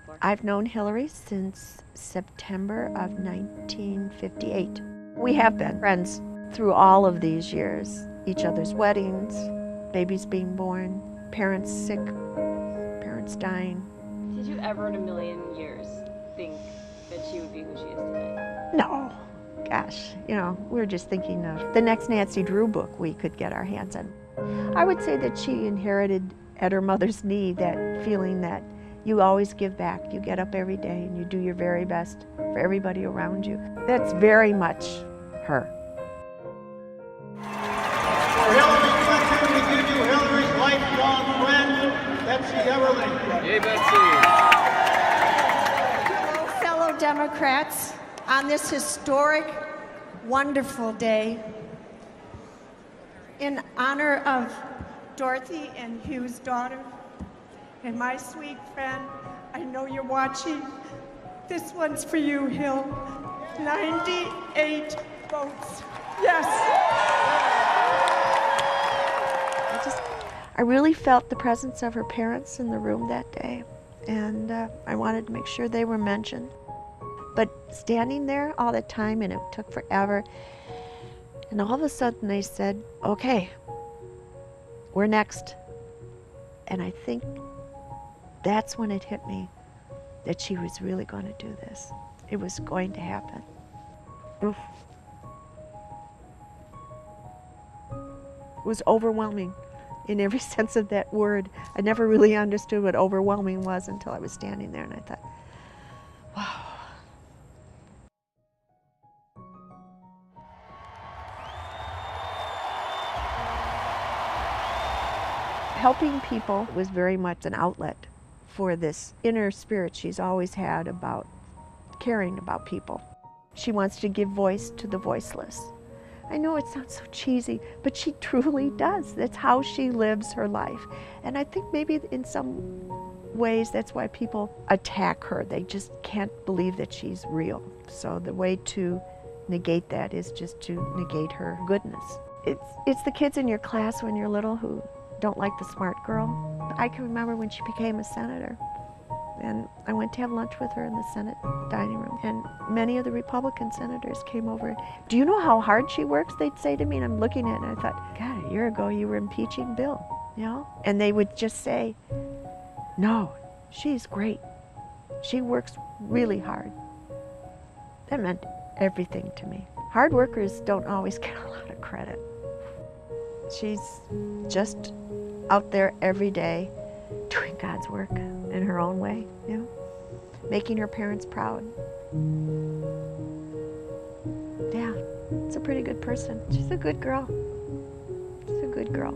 for? I've known Hillary since September of 1958. We have been friends through all of these years. Each other's weddings, babies being born, parents sick, parents dying. Did you ever in a million years think that she would be who she is today? No, gosh, we were just thinking of the next Nancy Drew book we could get our hands on. I would say that she inherited at her mother's knee that feeling that you always give back. You get up every day and you do your very best for everybody around you. That's very much her. For Hillary Clinton, we give you Hillary's lifelong friend, Betsy Everly. Hey, Betsy. Hello, fellow Democrats, on this historic, wonderful day, in honor of Dorothy and Hugh's daughter, and my sweet friend, I know you're watching. This one's for you, Hill. 98 votes. Yes. I really felt the presence of her parents in the room that day, and I wanted to make sure they were mentioned. But standing there all the time, and it took forever, and all of a sudden they said, okay, we're next. And I think that's when it hit me that she was really going to do this. It was going to happen. Oof. It was overwhelming in every sense of that word. I never really understood what overwhelming was until I was standing there and I thought, wow. Helping people was very much an outlet for this inner spirit she's always had about caring about people. She wants to give voice to the voiceless. I know it sounds so cheesy, but she truly does. That's how she lives her life. And I think maybe in some ways that's why people attack her. They just can't believe that she's real. So the way to negate that is just to negate her goodness. It's the kids in your class when you're little who don't like the smart girl. I can remember when she became a senator, and I went to have lunch with her in the Senate dining room, and many of the Republican senators came over. Do you know how hard she works? They'd say to me, and I'm looking at it, and I thought, God, a year ago you were impeaching Bill, And they would just say, no, she's great. She works really hard. That meant everything to me. Hard workers don't always get a lot of credit. She's just out there every day doing God's work in her own way, making her parents proud. Yeah, it's a pretty good person. She's a good girl. She's a good girl.